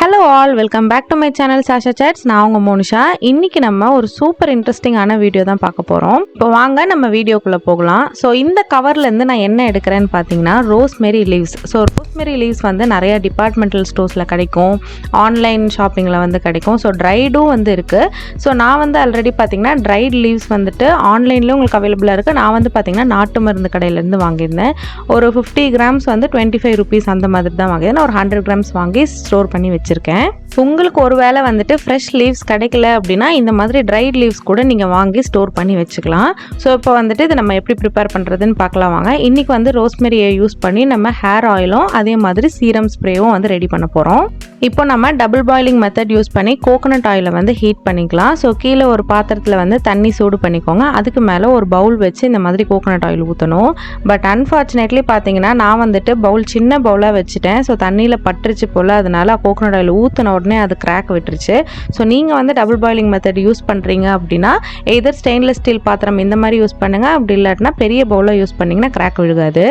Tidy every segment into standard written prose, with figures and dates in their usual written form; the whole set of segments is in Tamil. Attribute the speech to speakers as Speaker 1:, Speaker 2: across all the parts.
Speaker 1: Hello all, welcome back to my channel Sasha chats. நான் உங்கள் மோனிஷா. இன்றைக்கி நம்ம ஒரு சூப்பர் இன்ட்ரெஸ்டிங்கான வீடியோ தான் பார்க்க போகிறோம். இப்போ வாங்க நம்ம வீடியோக்குள்ளே போகலாம். ஸோ இந்த கவர்லேருந்து நான் என்ன எடுக்கிறேன்னு பார்த்தீங்கன்னா rosemary leaves. So rosemary leaves வந்து நிறையா டிபார்ட்மெண்டல் ஸ்டோர்ஸில் கிடைக்கும், ஆன்லைன் ஷாப்பிங்கில் வந்து கிடைக்கும். ஸோ ட்ரைடும் வந்து இருக்குது. ஸோ நான் வந்து ஆல்ரெடி பார்த்தீங்கன்னா ட்ரைட் லீவ்ஸ் வந்துட்டு ஆன்லைன்லேயும் உங்களுக்கு அவைலபிளாக இருக்குது. நான் வந்து பார்த்தீங்கன்னா நாட்டு மருந்து கடையிலேருந்து வாங்கியிருந்தேன். ஒரு 50 கிராம்ஸ் வந்து 25 rupees அந்த மாதிரி தான் வாங்கியிருந்தேன். ஒரு 100 grams வாங்கி ஸ்டோர் பண்ணி வச்சுருக்கேன். உங்களுக்கு ஒரு வேளை வந்துட்டு ஃப்ரெஷ் லீவ்ஸ் கிடைக்கல அப்படின்னா இந்த மாதிரி ட்ரைட் லீவ்ஸ் கூட நீங்கள் வாங்கி ஸ்டோர் பண்ணி வச்சுக்கலாம். ஸோ இப்போ வந்துட்டு இதை நம்ம எப்படி ப்ரிப்பேர் பண்ணுறதுன்னு பார்க்கலாம் வாங்க. இன்றைக்கி வந்து ரோஸ்மெரியை யூஸ் பண்ணி நம்ம ஹேர் ஆயிலும் அதே மாதிரி சீரம் ஸ்ப்ரேவும் வந்து ரெடி பண்ண போகிறோம். இப்போ நம்ம டபுள் பாயிலிங் மெத்தட் யூஸ் பண்ணி கோகோனட் ஆயிலை வந்து ஹீட் பண்ணிக்கலாம். ஸோ கீழே ஒரு பாத்திரத்தில் வந்து தண்ணி சூடு பண்ணிக்கோங்க. அதுக்கு மேலே ஒரு பவுல் வச்சு இந்த மாதிரி கோகோனட் ஆயில் ஊற்றணும். பட் அன்ஃபார்ச்சுனேட்லி பார்த்தீங்கன்னா நான் வந்துட்டு சின்ன பவுலாக வச்சுட்டேன். ஸோ தண்ணியில் பட்டுருச்சு போல், அதனால கோகோனட் ஆயில் ஊற்றின உடனே அது கிராக் விட்டுருச்சு. ஸோ நீங்கள் வந்து டபுள் பாயிலிங் மெத்தட் யூஸ் பண்ணுறீங்க அப்படின்னா எதர் ஸ்டெயின்லெஸ் ஸ்டீல் பாத்திரம் இந்த மாதிரி யூஸ் பண்ணுங்கள். அப்படி இல்லாட்டினா பெரிய பவுலாக யூஸ் பண்ணிங்கன்னா கிராக் விழுகாது.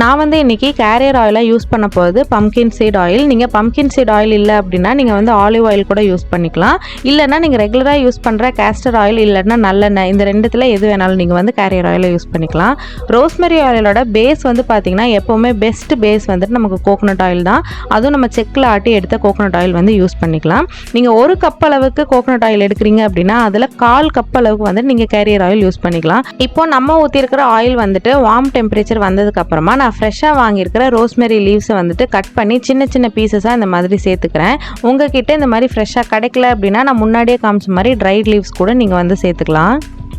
Speaker 1: நான் வந்து இன்றைக்கி கேரியர் ஆயிலாக யூஸ் பண்ண போகிறது பம்கின் சீட் ஆயில். நீங்கள் பம்கின் சீட் ஆயில் இல்லை அப்படின்னா நீங்கள் வந்து ஆலிவ் ஆயில் கூட யூஸ் பண்ணிக்கலாம். இல்லைனா நீங்கள் ரெகுலராக யூஸ் பண்ணுற கேஸ்டர் ஆயில் இல்லைன்னா நல்லெண்ணெய், இந்த ரெண்டுத்தில் எது வேணாலும் நீங்கள் வந்து கேரியர் ஆயிலை யூஸ் பண்ணிக்கலாம். ரோஸ்மெரி ஆயிலோட பேஸ் வந்து பார்த்திங்கன்னா எப்போவுமே பெஸ்ட் பேஸ் வந்துட்டு நமக்கு கோகோனட் ஆயில் தான். அதுவும் நம்ம செக்கில் ஆட்டி எடுத்த கோகோனட் ஆயில் வந்து யூஸ் பண்ணிக்கலாம். நீங்கள் 1 கப் அளவுக்கு கோகோனட் ஆயில் எடுக்கிறீங்க அப்படின்னா அதில் 1/4 கப் அளவுக்கு வந்துட்டு நீங்கள் கேரியர் ஆயில் யூஸ் பண்ணிக்கலாம். இப்போ நம்ம ஊற்றிருக்கிற ஆயில் வந்துட்டு வார்ம் டெம்பரேச்சர் வந்ததுக்கப்புறமா நான் ஃப்ரெஷ்ஷாக வாங்கியிருக்கிற ரோஸ்மெரி லீவ்ஸை வந்துட்டு கட் பண்ணி சின்ன சின்ன பீசஸாக இந்த மாதிரி சேர்த்துக்கிறேன். உங்ககிட்ட இந்த மாதிரி ஃப்ரெஷ்ஷாக கிடைக்கல அப்படின்னா நான் முன்னாடியே காமிச்ச மாதிரி ட்ரைட் லீவ்ஸ் கூட நீங்கள் வந்து சேர்த்துக்கலாம்.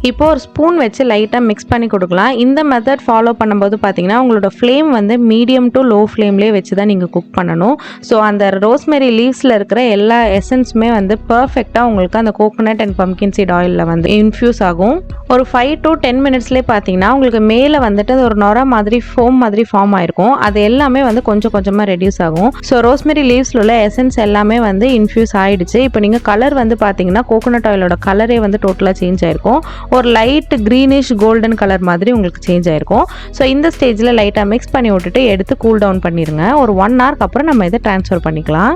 Speaker 1: இப்போ ஒரு ஸ்பூன் வச்சு லைட்டாக மிக்ஸ் பண்ணி கொடுக்கலாம். இந்த மெத்தட் ஃபாலோ பண்ணும்போது பார்த்தீங்கன்னா உங்களோட ஃப்ளேம் வந்து மீடியம் டு லோ ஃப்ளேம்லேயே வச்சு தான் நீங்கள் குக் பண்ணணும். ஸோ அந்த ரோஸ்மெரி லீவ்ஸில் இருக்கிற எல்லா எசன்ஸுமே வந்து பர்ஃபெக்டாக உங்களுக்கு அந்த கோகோனட் அண்ட் பம்கின் சீட் ஆயிலில் வந்து இன்ஃப்யூஸ் ஆகும். ஒரு 5 to 10 minutesலேயே பார்த்தீங்கன்னா உங்களுக்கு மேலே வந்துட்டு ஒரு நொர மாதிரி ஃபோம் மாதிரி ஃபார்ம் ஆயிருக்கும். அது எல்லாமே வந்து கொஞ்சம் கொஞ்சமாக ரெடியூஸ் ஆகும். ஸோ ரோஸ்மெரி லீவ்ஸில் உள்ள எசன்ஸ் எல்லாமே வந்து இன்ஃப்யூஸ் ஆகிடுச்சு. இப்போ நீங்கள் கலர் வந்து பார்த்தீங்கன்னா கோகோனட் ஆயிலோட கலரே வந்து டோட்டலாக சேஞ்ச் ஆயிருக்கும். ஒரு லைட் க்ரீனிஷ் கோல்டன் கலர் மாதிரி உங்களுக்கு சேஞ்ச் ஆயிருக்கும். ஸோ இந்த ஸ்டேஜில் லைட்டாக மிக்ஸ் பண்ணி விட்டுட்டு எடுத்து கூல் டவுன் பண்ணிடுங்க. ஒரு 1 hourக்கு அப்புறம் நம்ம இதை ட்ரான்ஸ்ஃபர் பண்ணிக்கலாம்.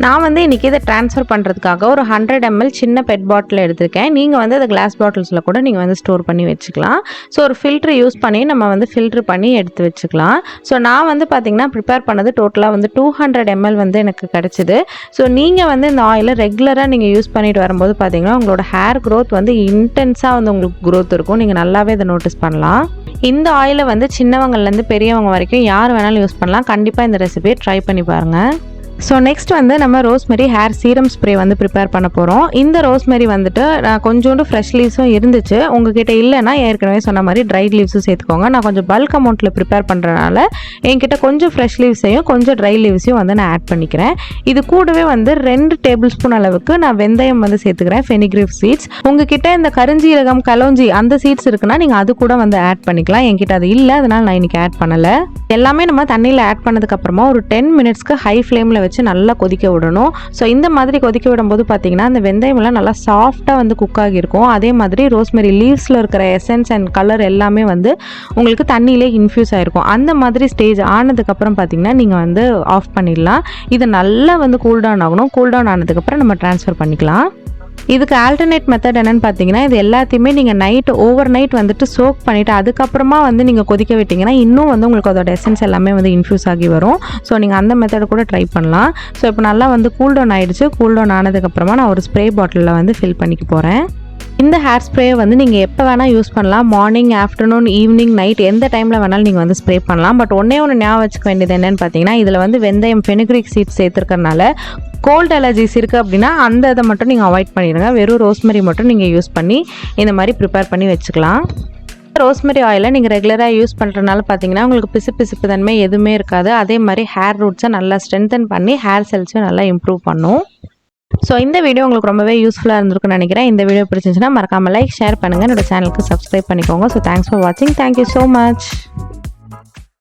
Speaker 1: நான் வந்து இன்றைக்கி இதை ட்ரான்ஸ்ஃபர் பண்ணுறதுக்காக ஒரு 100 ml சின்ன பெட் பாட்டில் எடுத்திருக்கேன். நீங்கள் வந்து அதை கிளாஸ் பாட்டில்ஸில் கூட நீங்கள் வந்து ஸ்டோர் பண்ணி வச்சுக்கலாம். ஸோ ஒரு ஃபில்ட்ரு யூஸ் பண்ணி நம்ம வந்து ஃபில்ட்ரு பண்ணி எடுத்து வச்சுக்கலாம். ஸோ நான் வந்து பார்த்திங்கன்னா ப்ரிப்பேர் பண்ணது டோட்டலாக வந்து 200 ml வந்து எனக்கு கிடச்சிது. ஸோ நீங்கள் வந்து இந்த ஆயிலை ரெகுலராக நீங்கள் யூஸ் பண்ணிட்டு வரும்போது பார்த்திங்கன்னா உங்களோட ஹேர் க்ரோத் வந்து இன்டென்ஸாக வந்து உங்களுக்கு க்ரோத் இருக்கும். நீங்கள் நல்லாவே இதை நோட்டீஸ் பண்ணலாம். இந்த ஆயிலை வந்து சின்னவங்கள்லேருந்து பெரியவங்க வரைக்கும் யார் வேணாலும் யூஸ் பண்ணலாம். கண்டிப்பாக இந்த ரெசிபியை ட்ரை பண்ணி பாருங்கள். ஸோ நெக்ஸ்ட் வந்து நம்ம ரோஸ்மெரி ஹேர் சீரம் ஸ்ப்ரே வந்து ப்ரிப்பேர் பண்ண போகிறோம். இந்த ரோஸ்மெரி வந்துட்டு கொஞ்சோண்டு ஃப்ரெஷ் லீவ்ஸும் இருந்துச்சு. உங்ககிட்ட இல்லைன்னா ஏற்கனவே சொன்ன மாதிரி ட்ரைட் லீவ்ஸும் சேர்த்துக்கோங்க. நான் கொஞ்சம் பல்க் அமௌண்ட்டில் ப்ரிப்பேர் பண்ணுறதுனால என்கிட்ட கொஞ்சம் ஃப்ரெஷ் லீவ்ஸையும் கொஞ்சம் ட்ரை லீவ்ஸையும் வந்து நான் ஆட் பண்ணிக்கிறேன். இது கூடவே வந்து 2 tablespoon அளவுக்கு நான் வெந்தயம் வந்து சேர்த்துக்கிறேன், ஃபெனிக்ரிக் சீட்ஸ். உங்ககிட்ட இந்த கருஞ்சீரகம், கலோஞ்சி அந்த சீட்ஸ் இருக்குன்னா நீங்கள் அது கூட வந்து ஆட் பண்ணிக்கலாம். என்கிட்ட அது இல்லை, அதனால் நான் இன்றைக்கி ஆட் பண்ணலை. எல்லாமே நம்ம தண்ணியில் ஆட் பண்ணதுக்கப்புறமா ஒரு 10 minutesக்கு ஹை ஃப்ளேமில் வச்சு நல்லா கொதிக்க விடணும். ஸோ இந்த மாதிரி கொதிக்க விடும்போது பார்த்தீங்கன்னா அந்த வெந்தயம்லாம் நல்லா சாஃப்டாக வந்து குக் ஆகியிருக்கும். அதே மாதிரி ரோஸ்மெரி லீவ்ஸில் இருக்கிற எசன்ஸ் அண்ட் கலர் எல்லாமே வந்து உங்களுக்கு தண்ணியிலே இன்ஃப்யூஸ் ஆகிருக்கும். அந்த மாதிரி ஸ்டேஜ் ஆனதுக்கப்புறம் பார்த்தீங்கன்னா நீங்கள் வந்து ஆஃப் பண்ணிடலாம். இது நல்லா வந்து கூல்டவுன் ஆகணும். கூல்டவுன் ஆனதுக்கப்புறம் நம்ம ட்ரான்ஸ்ஃபர் பண்ணிக்கலாம். இதுக்கு ஆல்டர்னேட் மெத்தட் என்னென்னு பார்த்தீங்கன்னா இது எல்லாத்தையுமே நீங்கள் ஓவர் நைட் வந்துட்டு சோக் பண்ணிவிட்டு அதுக்கப்புறமா வந்து நீங்கள் கொதிக்க விட்டிங்கன்னா இன்னும் வந்து உங்களுக்கு அதோட எசன்ஸ் எல்லாமே வந்து இன்ஃப்யூஸ் ஆகி வரும். ஸோ நீங்கள் அந்த மெத்தட் கூட ட்ரை பண்ணலாம். ஸோ இப்போ நல்லா வந்து கூல்டவுன் ஆகிடுச்சு. கூல்டவுன் ஆனதுக்கப்புறமா நான் ஒரு ஸ்ப்ரே பாட்டிலில் வந்து ஃபில் பண்ணிக்க போகிறேன். இந்த ஹேர் ஸ்ப்ரேயை வந்து நீங்கள் எப்போ வேணால் யூஸ் பண்ணலாம். மார்னிங், ஆஃப்டர்நூன், ஈவினிங், நைட் எந்த டைமில் வேணாலும் நீங்கள் வந்து ஸ்ப்ரே பண்ணலாம். பட் ஒன்று ஞாபகம் வச்சுக்க வேண்டியது என்னென்னு பார்த்தீங்கன்னா இதில் வந்து வெந்தயம், ஃபெனிக்ரிக் சீட்ஸ் சேர்த்துருக்கறனால கோல்டு அலர்ஜிஸ் இருக்குது அப்படின்னா அந்த இதை மட்டும் நீங்கள் அவாய்ட் பண்ணிடுங்க. வெறும் ரோஸ்மெரி மட்டும் நீங்கள் யூஸ் பண்ணி இந்த மாதிரி ப்ரிப்பேர் பண்ணி வச்சுக்கலாம். ரோஸ்மெரி ஆயிலை நீங்கள் ரெகுலராக யூஸ் பண்ணுறதுனால பார்த்தீங்கன்னா உங்களுக்கு பிசுப்பு தன்மை எதுவுமே இருக்காது. அதே மாதிரி ஹேர் ரூட்ஸை நல்லா ஸ்ட்ரென்தன் பண்ணி ஹேர் செல்ஸையும் நல்லா இம்ப்ரூவ் பண்ணும். ஸோ இந்த வீடியோ உங்களுக்கு ரொம்பவே யூஸ்ஃபுல்லாக இருந்திருக்குன்னு நினைக்கிறேன். இந்த வீடியோ பிடிச்சிருந்துச்சுன்னா மறக்காமல் லைக், ஷேர் பண்ணுங்கள். என்னோட சேனலுக்கு சப்ஸ்கிரைப் பண்ணிக்கோங்க. ஸோ தேங்க்ஸ் ஃபார் வாட்சிங். Thank you so much.